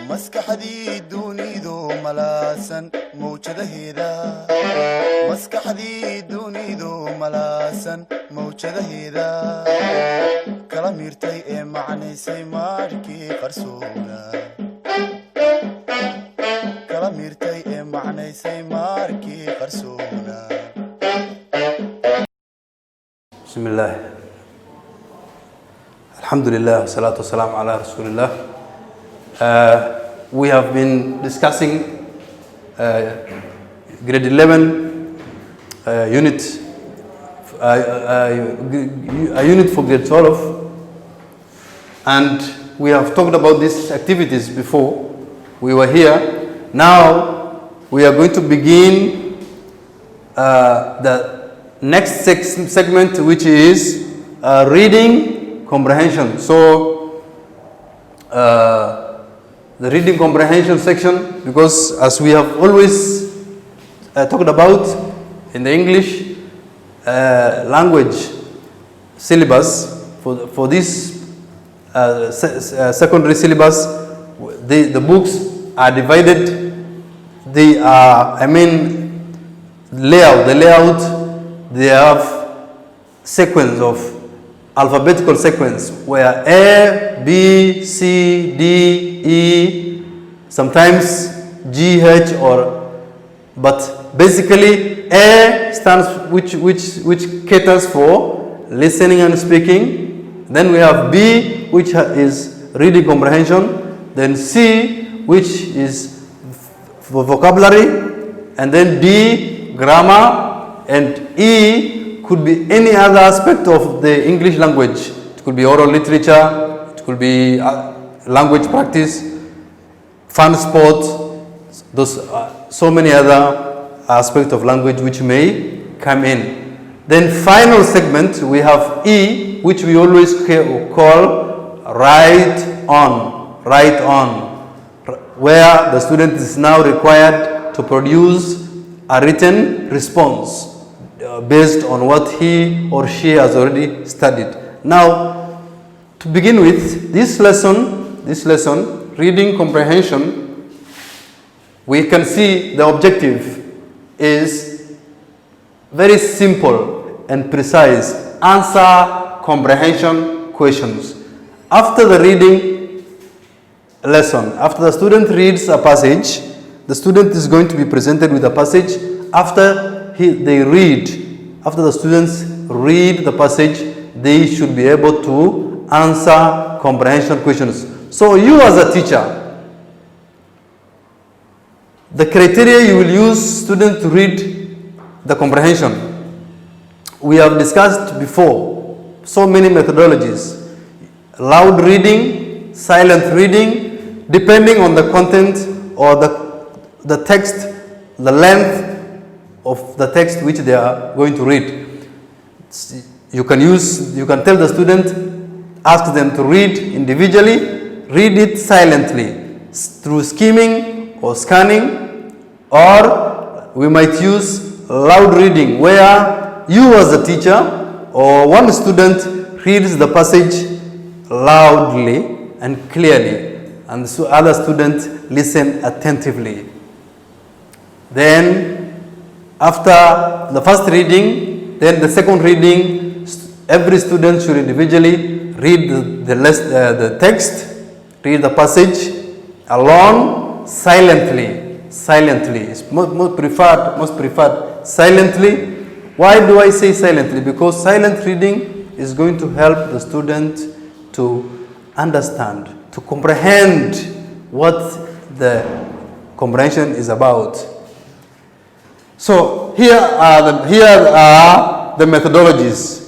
maskaxdii dunidu malaasan mawjadaheeda kala miirtay ee macnaysay maarkii qarsoona بسم الله الحمد لله والصلاة والسلام على رسول الله. We have been discussing grade 11 unit a unit for grade 12, and we have talked about these activities before we were here. Now we are going to begin the next segment, which is reading comprehension. So the reading comprehension section, because as we have always talked about in the English language syllabus, for this secondary syllabus, the books are divided. They are, layout, they have sequence of alphabetical sequence where A, B, C, D, E, sometimes G, H, but basically A stands which caters for listening and speaking. Then we have B, which is reading comprehension. Then C, which is for vocabulary, and then D, grammar, and E could be any other aspect of the English language. It could be oral literature, it could be language practice, fun sport, those so many other aspects of language which may come in. Then final segment we have E, which we always call write on, where the student is now required to produce a written response based on what he or she has already studied. Now, to begin with, this lesson, reading comprehension, we can see the objective is very simple and precise. Answer comprehension questions. After the reading lesson, after the student reads a passage, the student is going to be presented with a passage. After the students read the passage, they should be able to answer comprehension questions. So you as a teacher, the criteria you will use student to read the comprehension, we have discussed before so many methodologies: loud reading, silent reading, depending on the content or the text, the length of the text which they are going to read. You can tell the student, ask them to read individually, read it silently through skimming or scanning, or we might use loud reading, where you as a teacher or one student reads the passage loudly and clearly, and the other students listen attentively. Then after the first reading, then the second reading, every student should individually read the text, read the passage alone, silently. It's most preferred silently. Why do I say silently? Because silent reading is going to help the student to understand, to comprehend what the comprehension is about. So here are the methodologies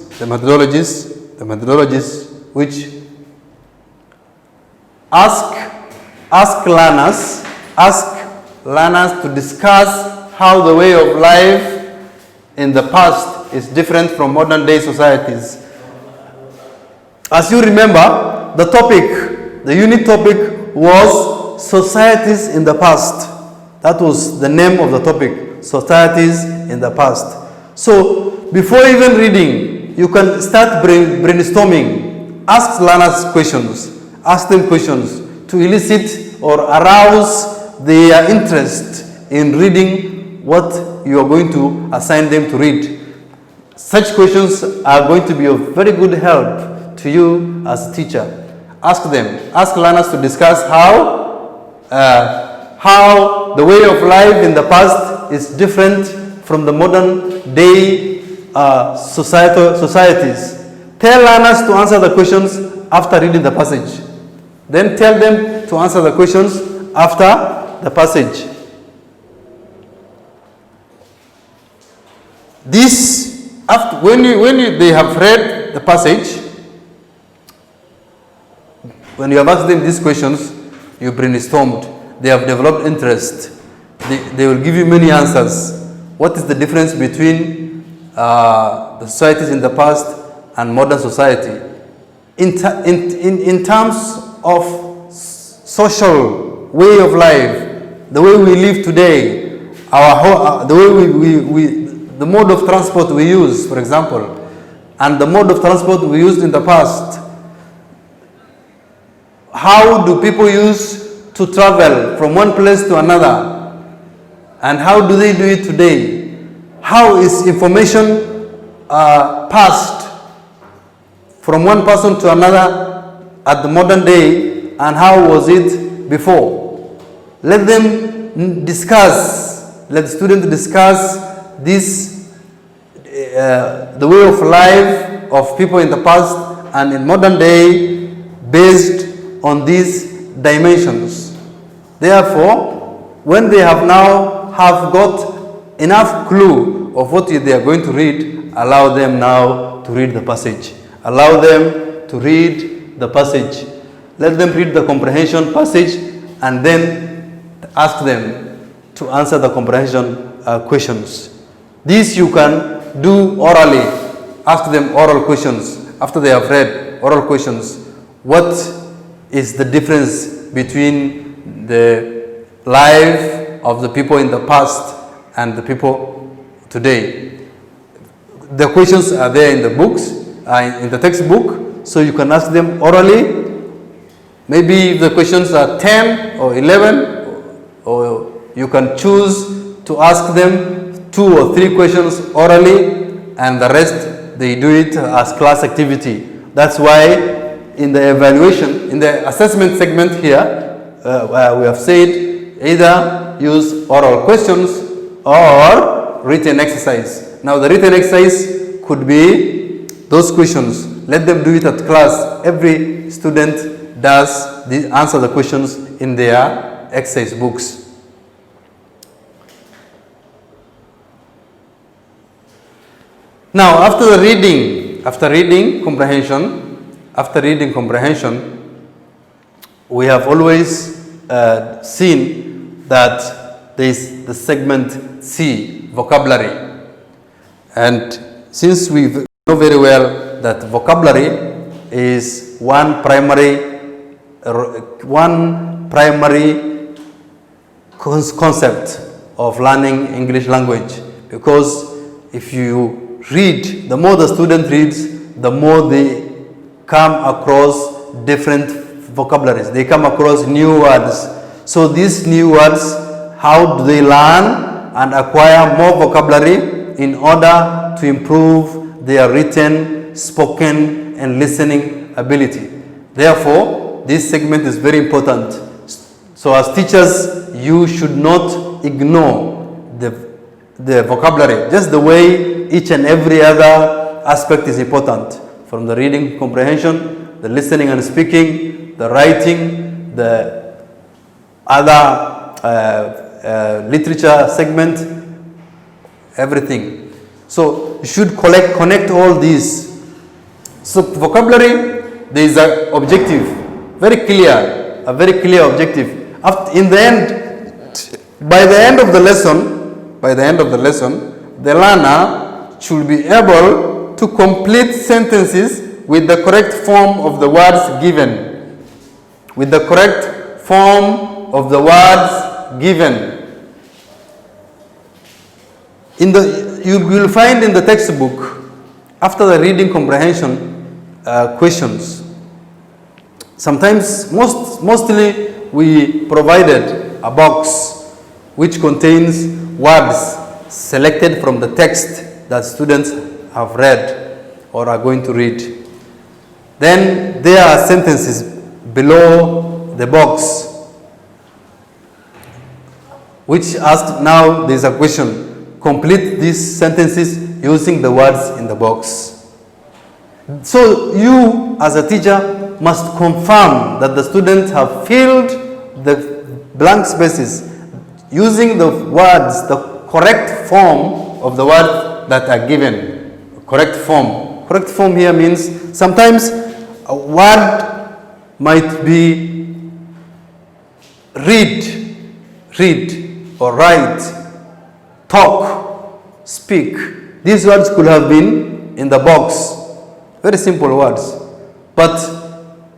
which ask learners to discuss how the way of life in the past is different from modern day societies. As you remember, the unit topic was societies in the past. That was the name of the topic, societies in the past. So before even reading you can start brainstorming. Ask learners questions. Ask them questions to elicit or arouse their interest in reading what you are going to assign them to read. Such questions are going to be of very good help to you as a teacher. Ask them. Ask learners to discuss how the way of life in the past is different from the modern day societies. Tell learners to answer the questions after reading the passage. Then tell them to answer the questions after the passage. This, after, when they have read the passage, when you have asked them these questions, you brainstormed, they have developed interest, they will give you many answers. What is the difference between the societies in the past and modern society? In terms of social way of life, the way we live today, the way the mode of transport we use, for example, and the mode of transport we used in the past. How do people use to travel from one place to another? And how do they do it today? How is information passed from one person to another at the modern day, and how was it before? Let them discuss, let the students discuss this, the way of life of people in the past and in modern day based on these dimensions. Therefore, when they have got enough clue of what they are going to read, allow them now to read the passage. Allow them to read the passage. Let them read the comprehension passage and then ask them to answer the comprehension questions. This you can do orally. Ask them oral questions after they have read oral questions. What is the difference between the life of the people in the past and the people today? The questions are there in the books, in the textbook, so you can ask them orally. Maybe if the questions are 10 or 11, or you can choose to ask them 2 or 3 questions orally, and the rest they do it as class activity. That's why in the evaluation, in the assessment segment here, we have said either use oral questions or written exercise. Now the written exercise could be those questions. Let them do it at class. Every student does answer the questions in their exercise books. Now, after reading comprehension, we have always seen that there is the segment C, vocabulary. And since we know very well that vocabulary is one primary concept of learning English language, because if you read, the more the student reads, the more they come across different vocabularies. They come across new words. So these new words, how do they learn and acquire more vocabulary in order to improve their written, spoken, and listening ability? Therefore, this segment is very important. So as teachers, you should not ignore the vocabulary, just the way each and every other aspect is important, from the reading comprehension, the listening and speaking, the writing, the other literature segment, everything. So you should connect all these. So vocabulary, there is an objective, a very clear objective. In the end, by the end of the lesson, the learner should be able to complete sentences with the correct form of the words given. With the correct form of the words given. You will find in the textbook after the reading comprehension questions, sometimes, mostly, we provided a box which contains words selected from the text that students have read or are going to read. Then there are sentences below the box which asked, now there's a question, complete these sentences using the words in the box. So you as a teacher must confirm that the students have filled the blank spaces using the words, the correct form of the words that are given. Correct form. Correct form here means sometimes a word might be read or write, talk, speak. These words could have been in the box. Very simple words. But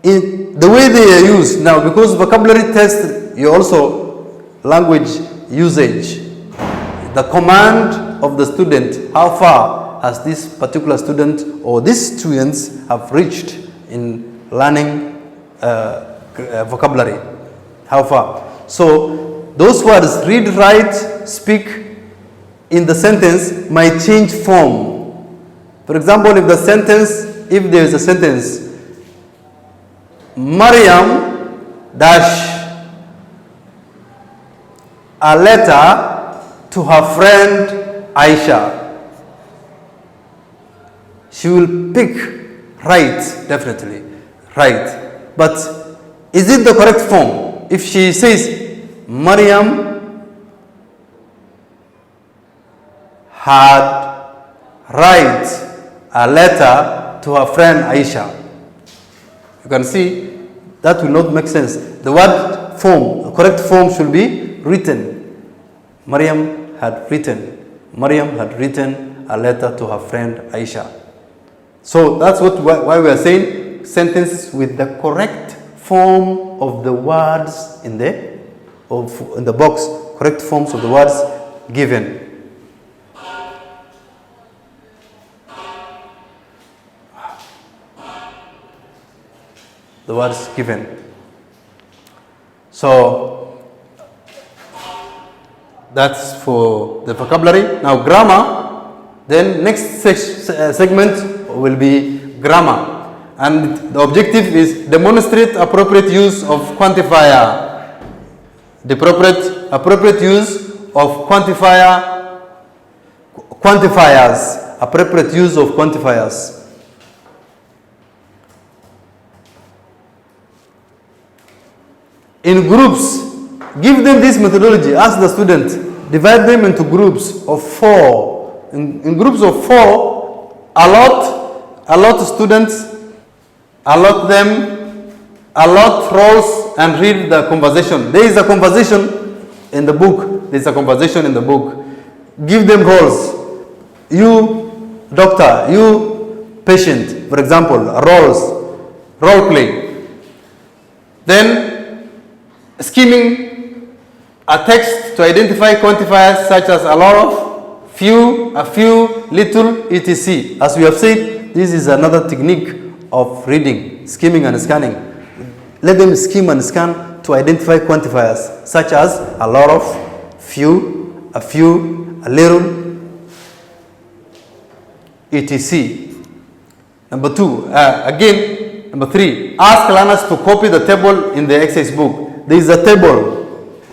in the way they are used now, because vocabulary test, you also language usage. The command of the student, how far has this particular student or these students have reached in learning vocabulary? How far? So those words, read, write, speak, in the sentence might change form. For example, if there is a sentence, Mariam dash a letter to her friend Aisha. She will pick right, definitely, right. But is it the correct form? If she says, Mariam had write a letter to her friend Aisha. You can see that will not make sense. The word form, the correct form should be written. Mariam had written a letter to her friend Aisha. So that's why we are saying sentences with the correct form of the words in the box, correct forms of the words given. The words given. So that's for the vocabulary. Now grammar, then next segment will be grammar. And the objective is demonstrate appropriate use of quantifier. The appropriate use of quantifiers. Appropriate use of quantifiers. In groups, give them this methodology. Ask the student, divide them into groups of 4. In groups of 4, allot students, allot roles, and read the conversation. There is a conversation in the book. Give them roles. You doctor, you patient, for example, role play. Then skimming a text to identify quantifiers such as a lot of, few, a few, little, etc. As we have said, this is another technique of reading, skimming and scanning. Let them skim and scan to identify quantifiers such as a lot of, few, a few, a little, etc. Number 3, ask learners to copy the table in the exercise book. There is a table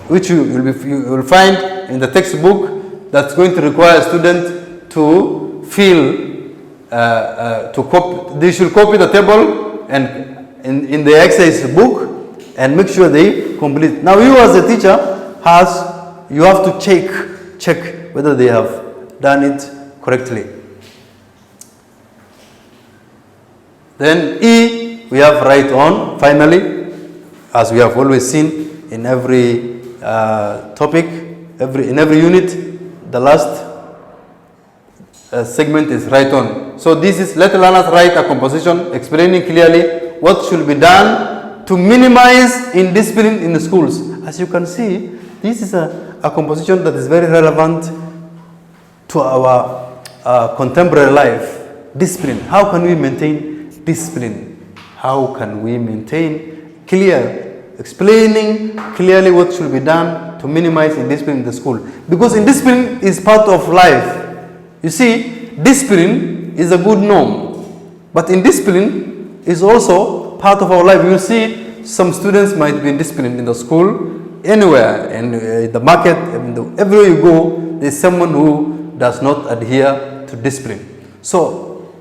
which you will find in the textbook that's going to require a student to they should copy the table and in the exercise book and make sure they complete. Now you as a teacher you have to check whether they have done it correctly. Then E, we have write on. Finally, as we have always seen in every topic, in every unit, the last segment is write on. So this is let learners write a composition explaining clearly what should be done to minimize indiscipline in the schools. As you can see, this is a composition that is very relevant to our contemporary life. discipline. How can we maintain discipline? How can we maintain clear, explaining clearly what should be done to minimize indiscipline in the school? Because indiscipline is part of life. You see, discipline is a good norm, but indiscipline is also part of our life. You will see some students might be indisciplined in the school, anywhere, in the market, everywhere you go, there's someone who does not adhere to discipline. So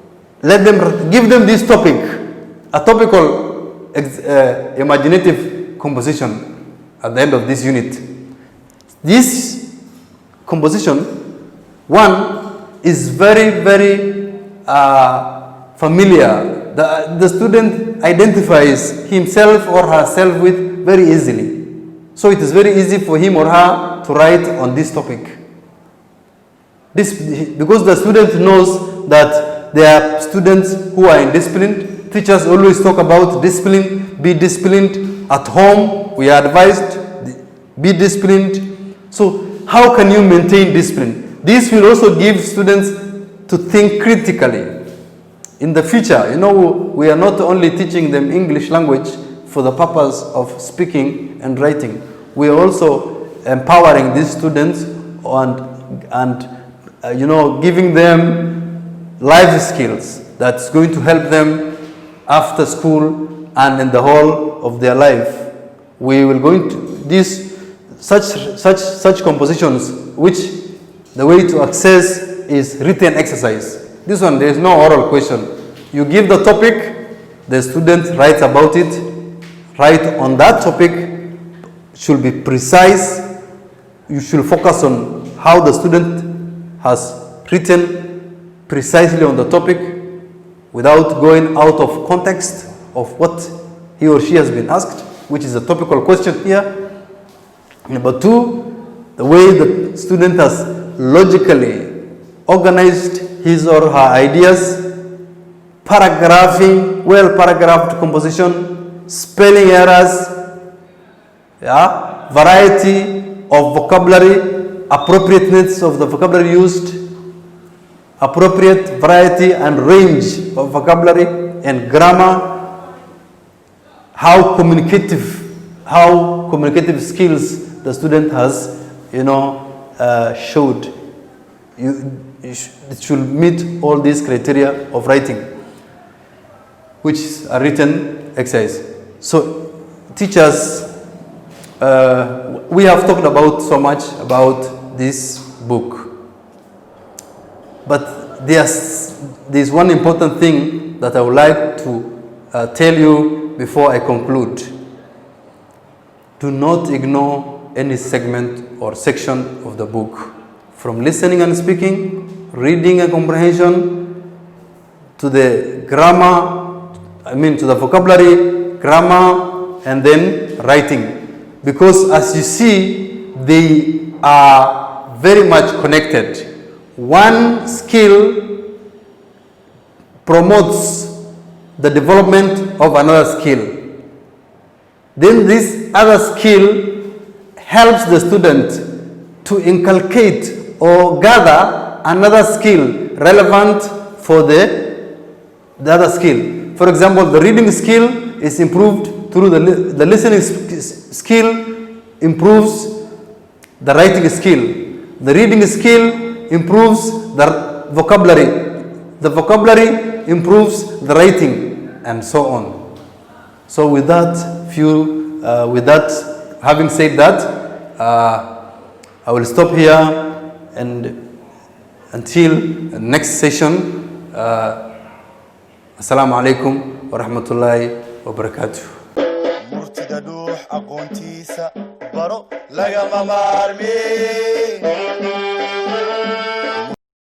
give them this topic, a topical imaginative composition at the end of this unit. This composition, one, is very, very familiar. The student identifies himself or herself with very easily. So it is very easy for him or her to write on this topic. Because the student knows that there are students who are indisciplined. Teachers always talk about discipline, be disciplined. At home, we are advised, be disciplined. So how can you maintain discipline? This will also give students to think critically. In the future, we are not only teaching them English language for the purpose of speaking and writing. We are also empowering these students and giving them life skills that's going to help them after school and in the whole of their life. We will go into such compositions, which the way to access is written exercise. This one, there is no oral question. You give the topic, the student writes about it. Write on that topic, should be precise. You should focus on how the student has written precisely on the topic without going out of context of what he or she has been asked, which is a topical question here. Number two, the way the student has logically organized his or her ideas, paragraphing, well-paragraphed composition, spelling errors, variety of vocabulary, appropriateness of the vocabulary used, appropriate variety and range of vocabulary and grammar, how communicative skills the student has, showed. It should meet all these criteria of writing, which is a written exercise. So teachers, we have talked about so much about this book, but there's one important thing that I would like to tell you before I conclude. Do not ignore any segment or section of the book, from listening and speaking, reading and comprehension, to the grammar, to the vocabulary, grammar, and then writing. Because as you see, they are very much connected. One skill promotes the development of another skill. Then this other skill helps the student to inculcate or gather another skill relevant for the other skill. For example, the reading skill is improved through the listening skill improves the writing skill. The reading skill improves the vocabulary. The vocabulary improves the writing, and so on. So with that, having said that, I will stop here, and until the next session, Assalamu alaikum wa rahmatullahi wa barakatuh. murtida dhuux aqoontiisa baro lagama maarmi